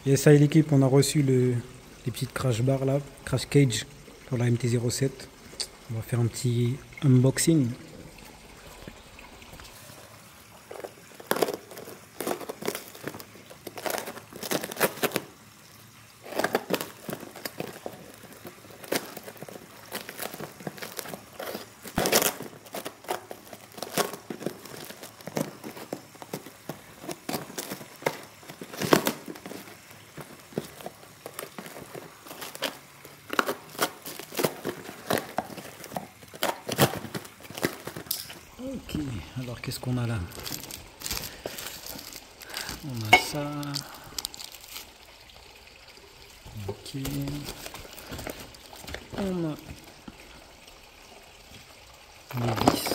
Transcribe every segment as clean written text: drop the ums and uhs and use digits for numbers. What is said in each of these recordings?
Et ça, l'équipe, on a reçu les petites crash bars là, crash cage pour la MT-07. On va faire un petit unboxing. Ok, alors qu'est-ce qu'on a là? On a ça. Ok. On a les vis.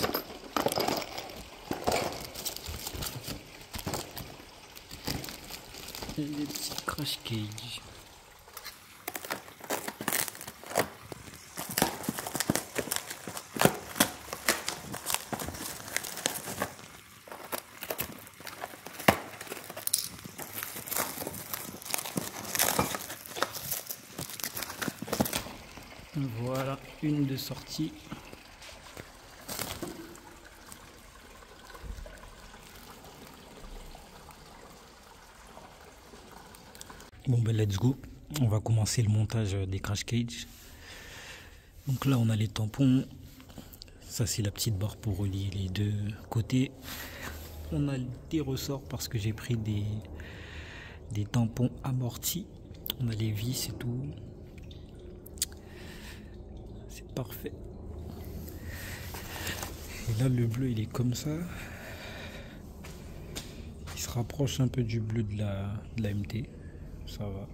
Et les petits crash cage. Voilà, une de sortie. Bon ben let's go, on va commencer le montage des crash cage. Donc là on a les tampons, ça c'est la petite barre pour relier les deux côtés. On a des ressorts parce que j'ai pris des tampons amortis. On a les vis et tout. C'est parfait. Et là le bleu il est comme ça. Il se rapproche un peu du bleu de la MT. Ça va.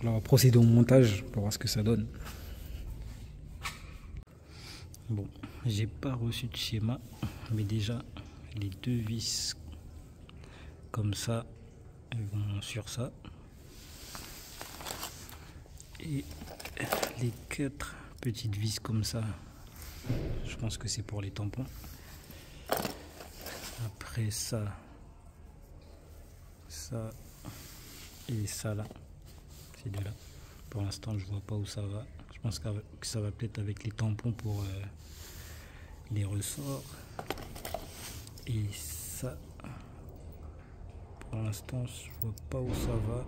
Là on va procéder au montage pour voir ce que ça donne. Bon, j'ai pas reçu de schéma, mais déjà les deux vis comme ça elles vont sur ça. Et les 4 petites vis comme ça, je pense que c'est pour les tampons. Après ça et ça là, ces deux là. Pour l'instant je vois pas où ça va. Je pense que ça va peut-être avec les tampons pour les ressorts. Et ça, pour l'instant je vois pas où ça va.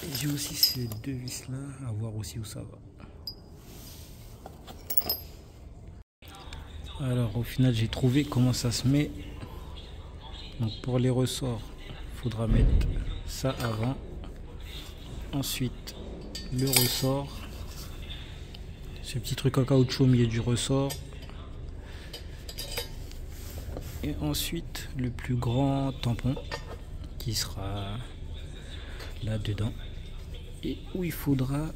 Et j'ai aussi ces deux vis là, à voir aussi où ça va. Alors au final j'ai trouvé comment ça se met. Donc pour les ressorts, il faudra mettre ça avant. Ensuite le ressort, ce petit truc en caoutchouc au milieu du ressort. Et ensuite le plus grand tampon qui sera là dedans. Et où il faudra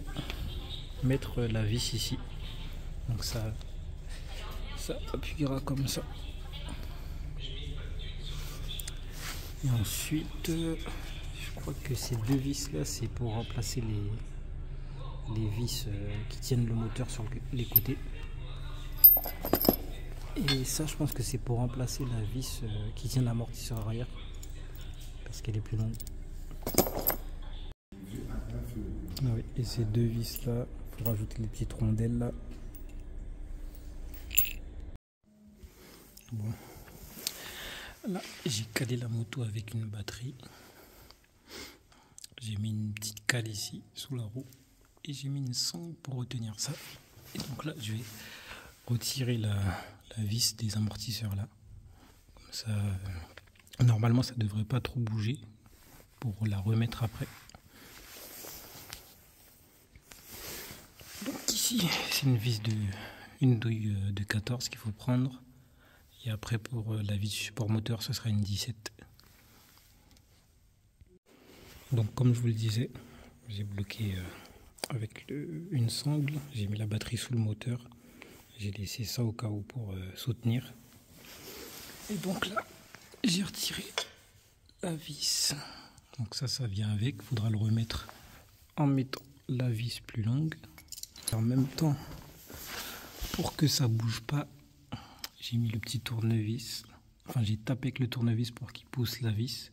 mettre la vis ici. Donc ça appuiera comme ça. Et ensuite, je crois que ces deux vis là, c'est pour remplacer les vis qui tiennent le moteur sur les côtés. Et ça, je pense que c'est pour remplacer la vis qui tient l'amortisseur arrière, parce qu'elle est plus longue. Ah oui, et ces deux vis là, il faut rajouter les petites rondelles là. Bon. Là, j'ai calé la moto avec une batterie. J'ai mis une petite cale ici sous la roue et j'ai mis une sangle pour retenir ça. Et donc là, je vais retirer la vis des amortisseurs là. Comme ça, normalement, ça devrait pas trop bouger pour la remettre après. Donc ici, c'est une douille de 14 qu'il faut prendre. Et après, pour la vis du support moteur, ce sera une 17. Donc, comme je vous le disais, j'ai bloqué avec une sangle. J'ai mis la batterie sous le moteur. J'ai laissé ça au cas où pour soutenir. Et donc là, j'ai retiré la vis. Donc ça vient avec. Il faudra le remettre en mettant la vis plus longue. En même temps, pour que ça bouge pas, j'ai mis le petit tournevis. Enfin, j'ai tapé avec le tournevis pour qu'il pousse la vis.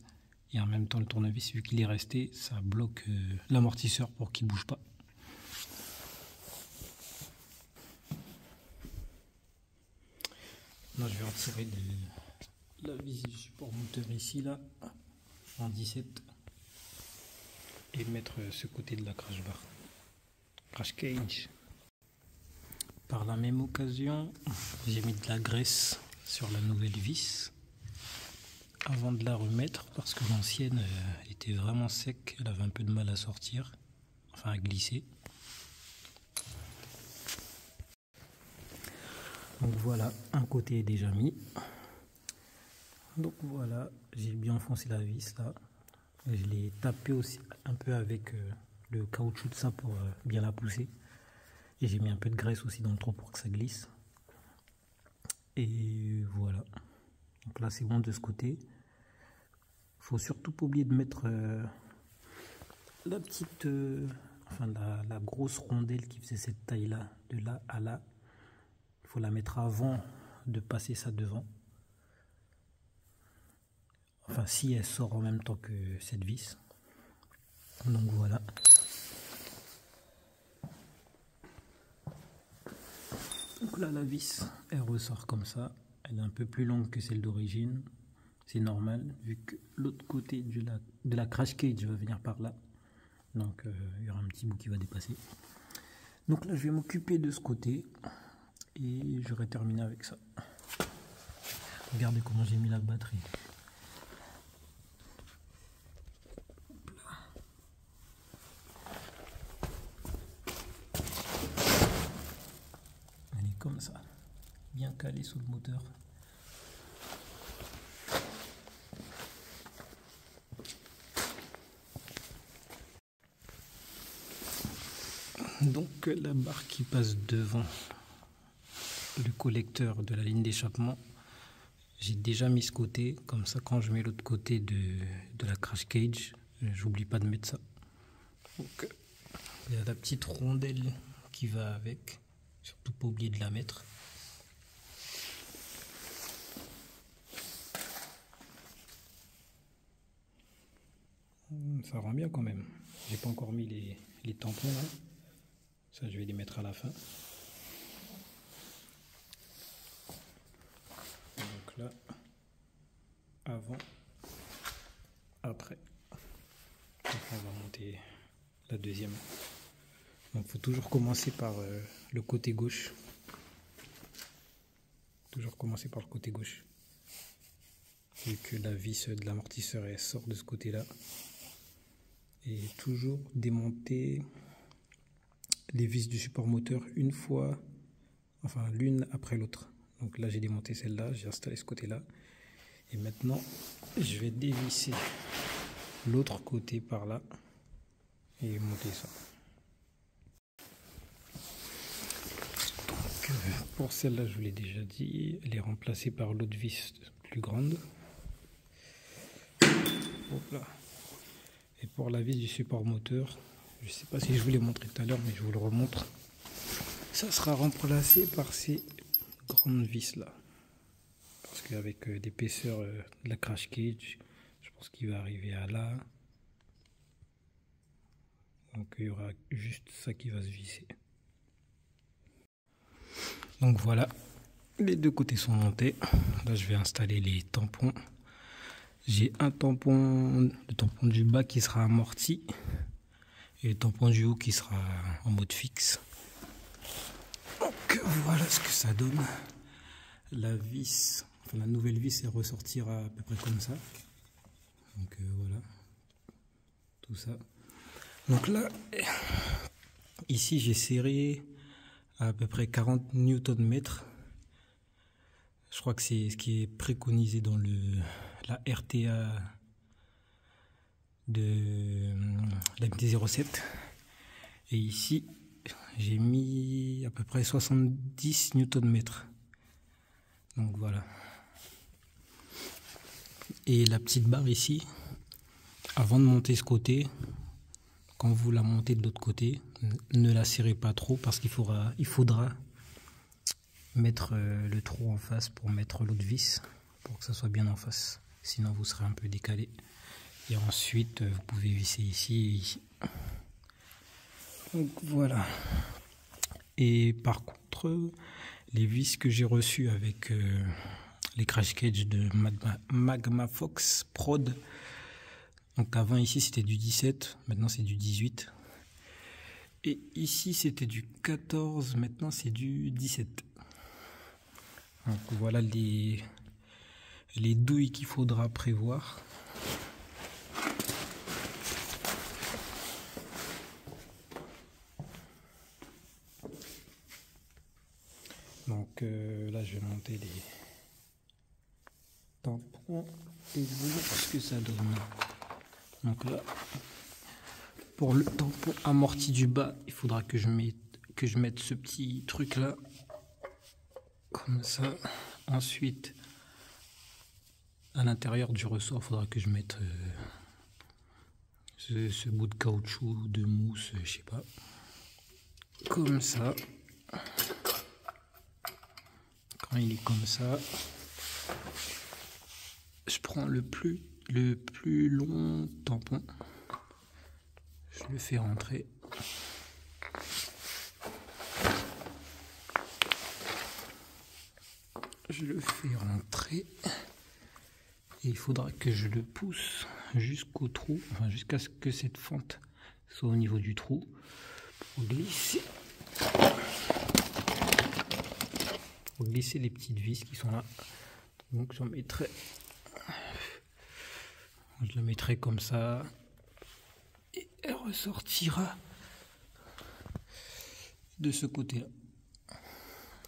Et en même temps, le tournevis, vu qu'il est resté, ça bloque l'amortisseur pour qu'il ne bouge pas. Là, je vais retirer la vis du support moteur ici, là, en 17. Et mettre ce côté de la crash bar. Crash cage. Par la même occasion, j'ai mis de la graisse sur la nouvelle vis. Avant de la remettre, parce que l'ancienne était vraiment sec, elle avait un peu de mal à sortir, enfin à glisser. Donc voilà, un côté est déjà mis. Donc voilà, j'ai bien enfoncé la vis là. Je l'ai tapé aussi un peu avec le caoutchouc de ça pour bien la pousser. Et j'ai mis un peu de graisse aussi dans le trou pour que ça glisse. Et voilà. Donc là c'est bon de ce côté. Faut surtout pas oublier de mettre la petite, enfin la grosse rondelle qui faisait cette taille là, de là à là. Il faut la mettre avant de passer ça devant. Enfin si elle sort en même temps que cette vis. Donc voilà. Donc là la vis elle ressort comme ça. Elle est un peu plus longue que celle d'origine. C'est normal, vu que l'autre côté de la crash cage va venir par là. Donc il y aura un petit bout qui va dépasser. Donc là je vais m'occuper de ce côté. Et j'aurai terminé avec ça. Regardez comment j'ai mis la batterie. Elle est comme ça. Bien calée sous le moteur. Donc la barre qui passe devant le collecteur de la ligne d'échappement, j'ai déjà mis ce côté, comme ça quand je mets l'autre côté de la crash cage, j'oublie pas de mettre ça. Donc il y a la petite rondelle qui va avec, surtout pas oublier de la mettre. Ça rend bien quand même. J'ai pas encore mis les tampons là. Ça, je vais les mettre à la fin. Donc là, avant, après. Donc on va monter la deuxième. Donc il faut toujours commencer par le côté gauche. Toujours commencer par le côté gauche. Vu que la vis de l'amortisseur elle sort de ce côté-là. Et toujours démonter les vis du support moteur une fois, enfin l'une après l'autre. Donc là j'ai démonté celle-là, j'ai installé ce côté-là. Et maintenant je vais dévisser l'autre côté par là et monter ça. Donc pour celle-là je vous l'ai déjà dit, elle est remplacée par l'autre vis plus grande. Hop là. Et pour la vis du support moteur, je ne sais pas si je vous l'ai montré tout à l'heure, mais je vous le remontre. Ça sera remplacé par ces grandes vis là. Parce qu'avec l'épaisseur de la crash cage, je pense qu'il va arriver à là. Donc il y aura juste ça qui va se visser. Donc voilà, les deux côtés sont montés. Là je vais installer les tampons. J'ai un tampon, le tampon du bas qui sera amorti et le tampon du haut qui sera en mode fixe. Donc voilà ce que ça donne. La vis, enfin la nouvelle vis, elle ressortira à peu près comme ça. Donc voilà, tout ça. Donc là, ici j'ai serré à peu près 40 Nm. Je crois que c'est ce qui est préconisé dans la RTA de la MT-07. Et ici, j'ai mis à peu près 70 Nm. Donc voilà. Et la petite barre ici, avant de monter ce côté, quand vous la montez de l'autre côté, ne la serrez pas trop parce qu'il faudra mettre le trou en face pour mettre l'autre vis pour que ça soit bien en face, sinon vous serez un peu décalé Et ensuite, vous pouvez visser ici et ici. Donc voilà. Et par contre, les vis que j'ai reçues avec les crash cages de Magma Fox Prod. Donc avant ici c'était du 17, maintenant c'est du 18. Et ici c'était du 14, maintenant c'est du 17. Donc voilà les douilles qu'il faudra prévoir. Donc là je vais monter les tampons et vous voir ce que ça donne. Donc là, pour le tampon amorti du bas, il faudra que je mette ce petit truc là, comme ça. Ensuite, à l'intérieur du ressort, il faudra que je mette ce bout de caoutchouc, de mousse, je sais pas, comme ça. Quand il est comme ça, je prends le plus long tampon, je le fais rentrer. Je le fais rentrer et il faudra que je le pousse jusqu'au trou, enfin jusqu'à ce que cette fente soit au niveau du trou pour glisser les petites vis qui sont là. Donc je le mettrai comme ça et elle ressortira de ce côté là.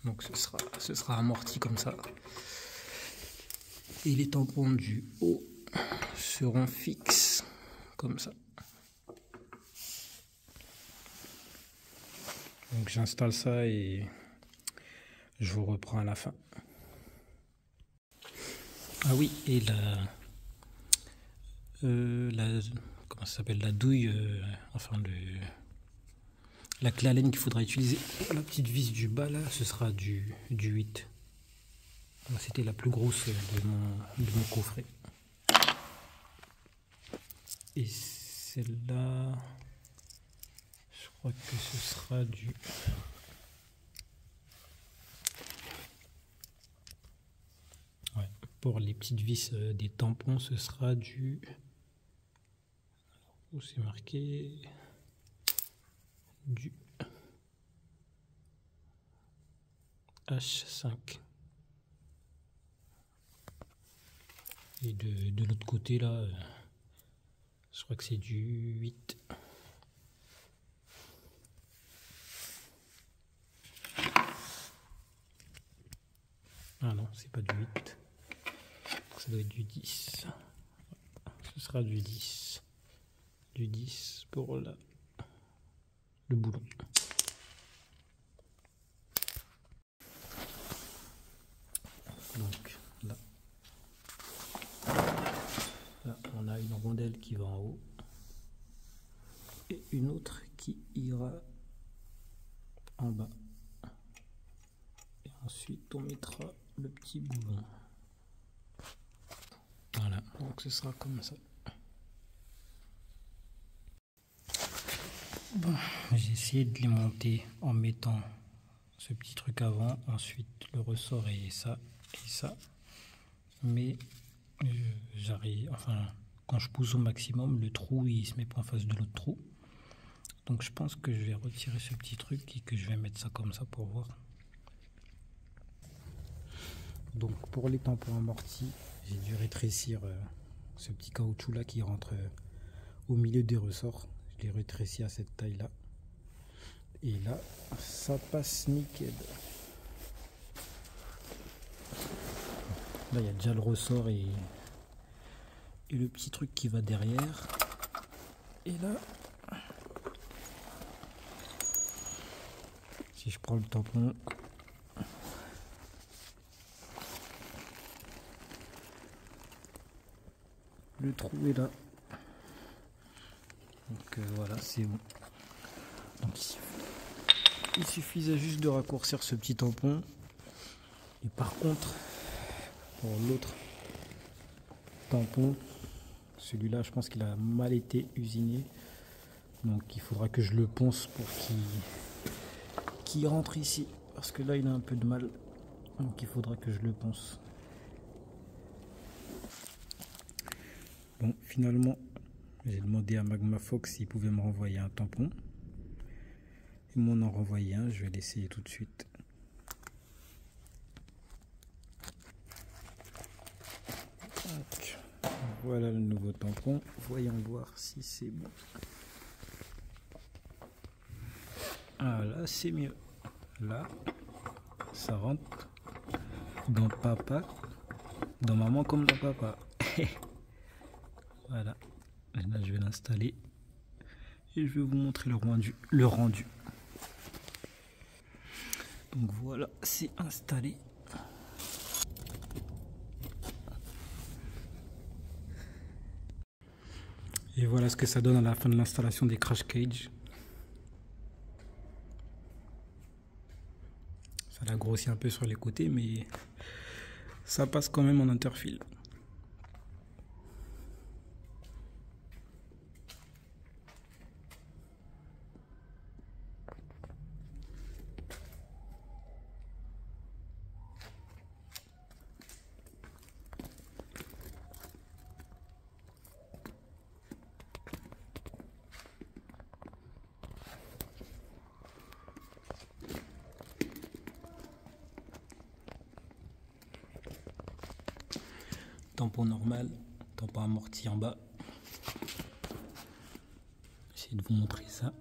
Donc ce sera amorti comme ça. Et les tampons du haut seront fixes comme ça. Donc j'installe ça et je vous reprends à la fin. Ah oui, et comment ça s'appelle, la douille, la clé Allen qu'il faudra utiliser pour la petite vis du bas là, ce sera du 8. C'était la plus grosse de mon coffret. Et celle-là, je crois que ce sera du... Ouais, pour les petites vis des tampons, ce sera du... Où c'est marqué? Du H5. Et de l'autre côté là, je crois que c'est du 8. Ah non, c'est pas du 8. Ça doit être du 10. Ce sera du 10. Du 10 pour le boulon. Donc là, on a une rondelle qui va en haut et une autre qui ira en bas. Et ensuite, on mettra le petit boulon. Voilà, donc ce sera comme ça. Bon, j'ai essayé de les monter en mettant ce petit truc avant, ensuite le ressort et ça, mais j'arrive, enfin, quand je pousse au maximum, le trou il se met pas en face de l'autre trou. Donc je pense que je vais retirer ce petit truc et que je vais mettre ça comme ça pour voir. Donc pour les tampons amortis, j'ai dû rétrécir ce petit caoutchouc là qui rentre au milieu des ressorts. Je l'ai rétréci à cette taille là. Et là, ça passe nickel. Là, il y a déjà le ressort et le petit truc qui va derrière. Et là, si je prends le tampon, le trou est là. Donc voilà, c'est bon. Donc il suffisait juste de raccourcir ce petit tampon. Et par contre, pour l'autre tampon, Celui-là, je pense qu'il a mal été usiné. Donc il faudra que je le ponce pour qu'il rentre ici. Parce que là, il a un peu de mal. Donc il faudra que je le ponce. Bon, finalement, j'ai demandé à Magmafox s'il pouvait me renvoyer un tampon. Ils m'en ont renvoyé un, je vais l'essayer tout de suite. Donc, voilà le nouveau tampon. Voyons voir si c'est bon. Ah là, c'est mieux. Là, ça rentre dans papa, dans maman comme dans papa. Voilà. Là, je vais l'installer et je vais vous montrer le rendu. Donc voilà, c'est installé. Et voilà ce que ça donne à la fin de l'installation des crash cages. Ça l'a grossi un peu sur les côtés, mais ça passe quand même en interfile. Tampon normal, tampon amorti en bas. J'essaie de vous montrer ça.